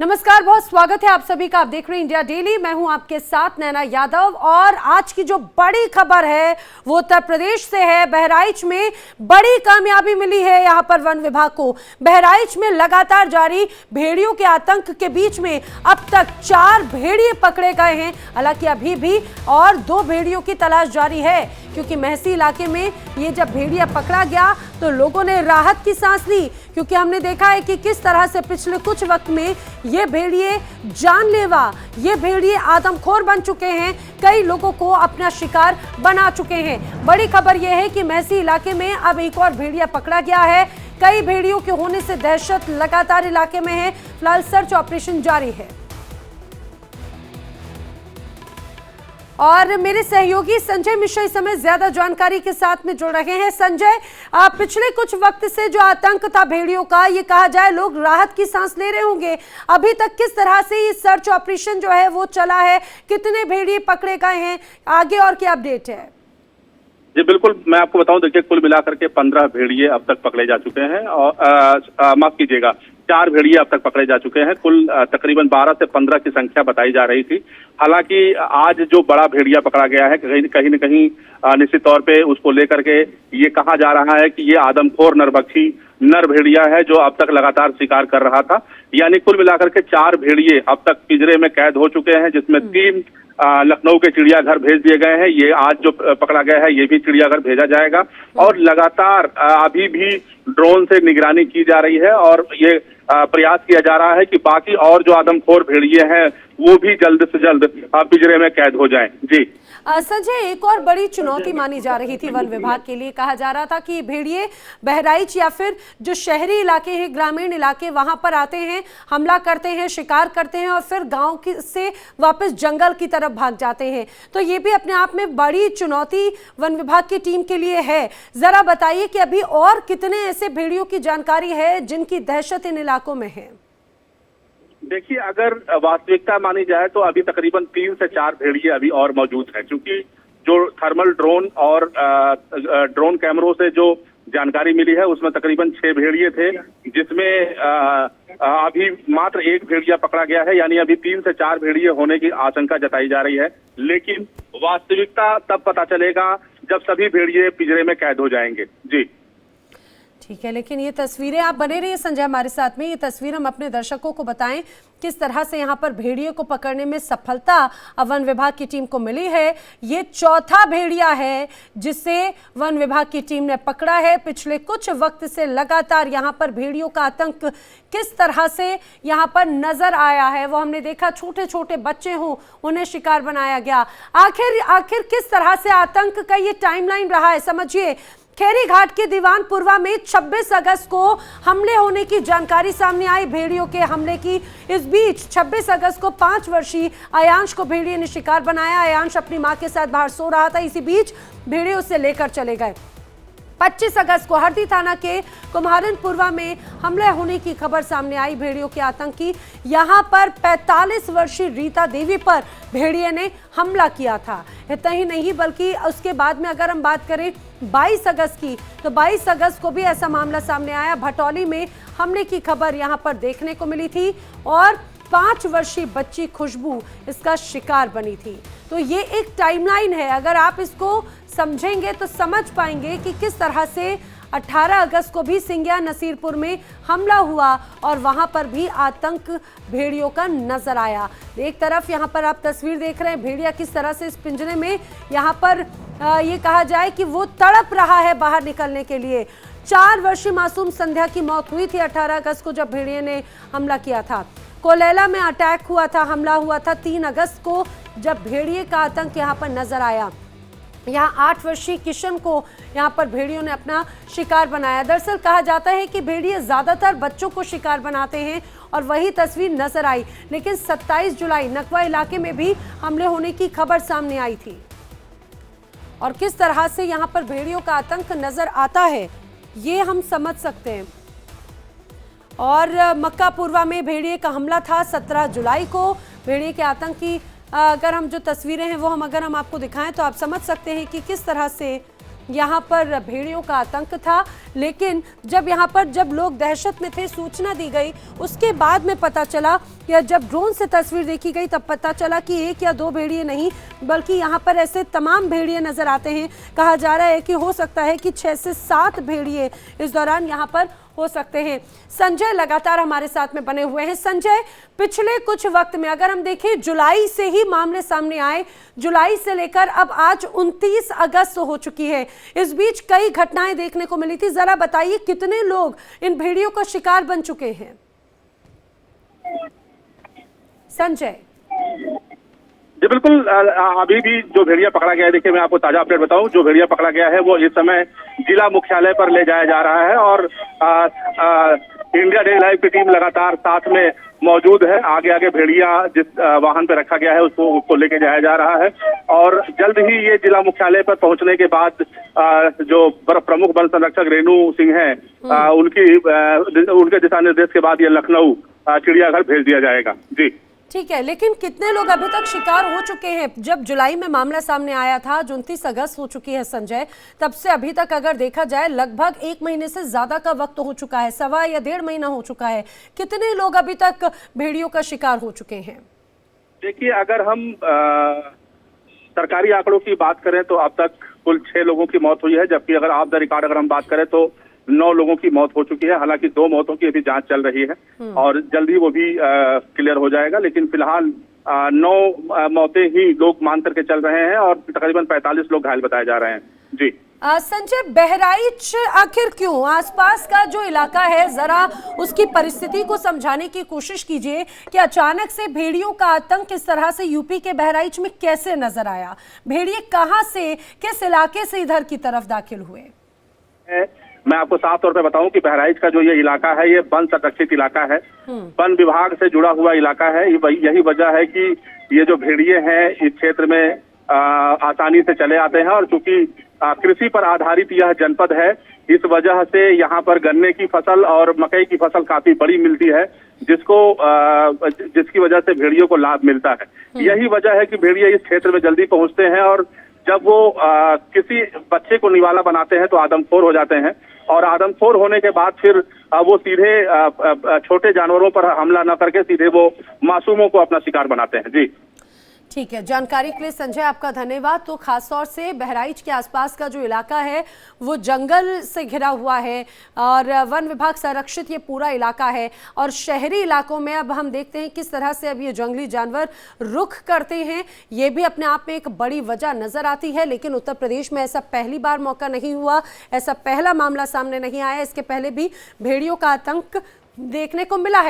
नमस्कार, बहुत स्वागत है आप सभी का। आप देख रहे हैं इंडिया डेली। मैं हूं आपके साथ नैना यादव और आज की जो बड़ी खबर है वो उत्तर प्रदेश से है। बहराइच में बड़ी कामयाबी मिली है यहां पर वन विभाग को। बहराइच में लगातार जारी भेड़ियों के आतंक के बीच में अब तक 4 भेड़िए पकड़े गए हैं। हालांकि अभी भी और 2 भेड़ियों की तलाश जारी है, क्योंकि महसी इलाके में ये जब भेड़िया पकड़ा गया तो लोगों ने राहत की सांस ली, क्योंकि हमने देखा है कि किस तरह से पिछले कुछ वक्त में ये भेड़िए जानलेवा, ये भेड़िए आदमखोर बन चुके हैं, कई लोगों को अपना शिकार बना चुके हैं। बड़ी खबर यह है कि महसी इलाके में अब एक और भेड़िया पकड़ा गया है। कई भेड़ियों के होने से दहशत लगातार इलाके में है। फिलहाल सर्च ऑपरेशन जारी है और मेरे सहयोगी संजय मिश्रा इस समय ज्यादा जानकारी के साथ में जुड़ रहे हैं। संजय, पिछले कुछ वक्त से जो आतंक था भेड़ियों का, ये कहा जाए लोग राहत की सांस ले रहे होंगे। अभी तक किस तरह से ये सर्च ऑपरेशन जो है वो चला है, कितने भेड़िए पकड़े गए हैं, आगे और क्या अपडेट है? जी बिल्कुल, मैं आपको बताऊं, देखिए कुल मिलाकर के 15 भेड़िए अब तक पकड़े जा चुके हैं और माफ कीजिएगा 4 भेड़िए अब तक पकड़े जा चुके हैं। कुल तकरीबन 12 से 15 की संख्या बताई जा रही थी। हालांकि आज जो बड़ा भेड़िया पकड़ा गया है, कहीं न कहीं निश्चित तौर पे उसको लेकर के ये कहा जा रहा है कि ये आदमखोर नरभक्षी नर भेड़िया है जो अब तक लगातार शिकार कर रहा था। यानी कुल मिलाकर के 4 भेड़िए अब तक पिंजरे में कैद हो चुके हैं, जिसमें 3 लखनऊ के चिड़ियाघर भेज दिए गए हैं। ये आज जो पकड़ा गया है ये भी चिड़ियाघर भेजा जाएगा और लगातार अभी भी ड्रोन से निगरानी की जा रही है और ये प्रयास किया जा रहा है कि बाकी और जो आदमखोर भेड़िए हैं वो भी जल्द से जल्द पिंजरे में कैद हो जाएं। जी संजय, एक और बड़ी चुनौती मानी जा रही थी वन विभाग के लिए। कहा जा रहा था कि भेड़िए बहराइच या फिर जो शहरी इलाके हैं, ग्रामीण इलाके, वहां पर आते हैं, हमला करते हैं, शिकार करते हैं और फिर गांव से वापस जंगल की तरफ भाग जाते हैं। तो ये भी अपने आप में बड़ी चुनौती वन विभाग की टीम के लिए है। जरा बताइए कि अभी और कितने ऐसे भेड़ियों की जानकारी है जिनकी दहशत इन इलाकों में है? देखिए, अगर वास्तविकता मानी जाए तो अभी तकरीबन 3 से 4 भेड़िए अभी और मौजूद हैं, क्योंकि जो थर्मल ड्रोन और ड्रोन कैमरों से जो जानकारी मिली है उसमें तकरीबन 6 भेड़िए थे, जिसमें अभी मात्र 1 भेड़िया पकड़ा गया है। यानी अभी 3 से 4 भेड़िए होने की आशंका जताई जा रही है, लेकिन वास्तविकता तब पता चलेगा जब सभी भेड़िए पिंजरे में कैद हो जाएंगे। जी ठीक है, लेकिन ये तस्वीरें, आप बने रहिए संजय हमारे साथ में, ये तस्वीर हम अपने दर्शकों को बताएं किस तरह से यहाँ पर भेड़िए को पकड़ने में सफलता वन विभाग की टीम को मिली है। ये चौथा भेड़िया है जिसे वन विभाग की टीम ने पकड़ा है। पिछले कुछ वक्त से लगातार यहाँ पर भेड़ियों का आतंक किस तरह से यहाँ पर नजर आया है वो हमने देखा। छोटे छोटे बच्चे हों उन्हें शिकार बनाया गया। आखिर किस तरह से आतंक का ये टाइमलाइन रहा है, समझिए। खेरी घाट के दीवानपुरवा में 26 अगस्त को हमले होने की जानकारी सामने आई, भेड़ियों के हमले की। इस बीच 26 अगस्त को 5 वर्षीय अयांश को भेड़िए ने शिकार बनाया। अयांश अपनी मां के साथ बाहर सो रहा था, इसी बीच भेड़िए उसे लेकर चले गए। 25 अगस्त को हरदी थाना के कुम्हारनपुरवा में हमले होने की खबर सामने आई, भेड़ियों के आतंक की। यहां पर 45 वर्षीय रीता देवी पर भेड़िए ने हमला किया था। इतना ही नहीं बल्कि उसके बाद में अगर हम बात करें 22 अगस्त की, तो 22 अगस्त को भी ऐसा मामला सामने आया। भटौली में हमले की खबर यहां पर देखने को मिली थी और 5 वर्षीय बच्ची खुशबू इसका शिकार बनी थी। तो ये एक टाइमलाइन है, अगर आप इसको समझेंगे तो समझ पाएंगे कि किस तरह से 18 अगस्त को भी सिंगिया नसीरपुर में हमला हुआ और वहां पर भी आतंक भेड़ियों का नजर आया। एक तरफ यहां पर आप तस्वीर देख रहे हैं, भेड़िया किस तरह से इस पिंजरे में यहां पर ये कहा जाए कि वो तड़प रहा है बाहर निकलने के लिए। 4 वर्षीय मासूम संध्या की मौत हुई थी 18 अगस्त को जब भेड़िए ने हमला किया था। कोलेला में अटैक हुआ था, हमला हुआ था 3 अगस्त को जब भेड़िए का आतंक यहाँ पर नजर आया। यहाँ 8 वर्षीय किशन को यहाँ पर भेड़ियों ने अपना शिकार बनाया। दरअसल कहा जाता है कि भेड़िए ज्यादातर बच्चों को शिकार बनाते हैं और वही तस्वीर नजर आई, लेकिन 27 जुलाई नकवा इलाके में भी हमले होने की खबर सामने आई थी। और किस तरह से यहाँ पर भेड़ियों का आतंक नजर आता है ये हम समझ सकते हैं। और मक्कापुरवा में भेड़िए का हमला था 17 जुलाई को। भेड़िए के आतंक की अगर हम जो तस्वीरें हैं वो अगर हम आपको दिखाएं तो आप समझ सकते हैं कि किस तरह से यहाँ पर भेड़ियों का आतंक था। लेकिन जब लोग दहशत में थे, सूचना दी गई, उसके बाद में पता चला या जब ड्रोन से तस्वीर देखी गई तब पता चला कि एक या दो भेड़िए नहीं बल्कि यहाँ पर ऐसे तमाम भेड़िए नजर आते हैं। कहा जा रहा है कि हो सकता है कि 6 से 7 भेड़िए इस दौरान यहाँ पर हो सकते हैं। संजय लगातार हमारे साथ में बने हुए हैं। संजय, पिछले कुछ वक्त में अगर हम देखें, जुलाई से ही मामले सामने आए, जुलाई से लेकर अब आज 29 अगस्त हो चुकी है। इस बीच कई घटनाएं देखने को मिली थी। जरा बताइए कितने लोग इन भेड़ियों का शिकार बन चुके हैं? संजय जी बिल्कुल, अभी भी जो भेड़िया पकड़ा गया है, देखिए मैं आपको ताजा अपडेट बताऊं, जो भेड़िया पकड़ा गया है वो इस समय जिला मुख्यालय पर ले जाया जा रहा है और इंडिया डे लाइव की टीम लगातार साथ में मौजूद है। आगे आगे भेड़िया जिस वाहन पे रखा गया है उसको लेके जाया जा रहा है और जल्द ही ये जिला मुख्यालय पर पहुंचने के बाद जो प्रमुख वन संरक्षक रेणु सिंह हैं, उनके दिशा निर्देश के बाद ये लखनऊ चिड़ियाघर भेज दिया जाएगा। जी ठीक है, लेकिन कितने लोग अभी तक शिकार हो चुके हैं? जब जुलाई में मामला सामने आया था, 29 अगस्त हो चुकी है संजय, तब से अभी तक अगर देखा जाए लगभग 1 महीने से ज्यादा का वक्त हो चुका है, 1.25 या 1.5 महीना हो चुका है। कितने लोग अभी तक भेड़ियों का शिकार हो चुके हैं? देखिए, अगर हम सरकारी आंकड़ों की बात करें तो अब तक कुल 6 लोगों की मौत हुई है, जबकि अगर ऑफ द रिकॉर्ड अगर हम बात करें तो 9 लोगों की मौत हो चुकी है। हालांकि 2 मौतों की अभी जांच चल रही है और जल्द ही वो भी क्लियर हो जाएगा, लेकिन फिलहाल 9 मौतें ही लोग मान करके चल रहे हैं और तकरीबन 45 लोग घायल बताए जा रहे हैं। जी संजय, बहराइच आखिर क्यों? आसपास का जो इलाका है, जरा उसकी परिस्थिति को समझाने की कोशिश कीजिए कि अचानक से भेड़ियों का आतंक किस तरह से यूपी के बहराइच में कैसे नजर आया? भेड़िए कहां से, किस इलाके से इधर की तरफ दाखिल हुए? मैं आपको साफ तौर पे बताऊं कि बहराइच का जो ये इलाका है ये वन संरक्षित इलाका है, वन विभाग से जुड़ा हुआ इलाका है। यही वजह है कि ये जो भेड़िए हैं इस क्षेत्र में आसानी से चले आते हैं और चूंकि कृषि पर आधारित यह जनपद है, इस वजह से यहाँ पर गन्ने की फसल और मकई की फसल काफी बड़ी मिलती है, जिसकी वजह से भेड़ियों को लाभ मिलता है। यही वजह है कि भेड़िए इस क्षेत्र में जल्दी पहुंचते हैं और जब वो किसी बच्चे को निवाला बनाते हैं तो आदमखोर हो जाते हैं और आदमखोर होने के बाद फिर वो सीधे छोटे जानवरों पर हमला न करके सीधे वो मासूमों को अपना शिकार बनाते हैं। जी ठीक है, जानकारी के लिए संजय आपका धन्यवाद। तो खासतौर से बहराइच के आसपास का जो इलाका है वो जंगल से घिरा हुआ है और वन विभाग संरक्षित ये पूरा इलाका है और शहरी इलाकों में अब हम देखते हैं किस तरह से अब ये जंगली जानवर रुख करते हैं। ये भी अपने आप में एक बड़ी वजह नजर आती है, लेकिन उत्तर प्रदेश में ऐसा पहली बार मौका नहीं हुआ, ऐसा पहला मामला सामने नहीं आया। इसके पहले भी भेड़ियों का आतंक देखने को मिला है।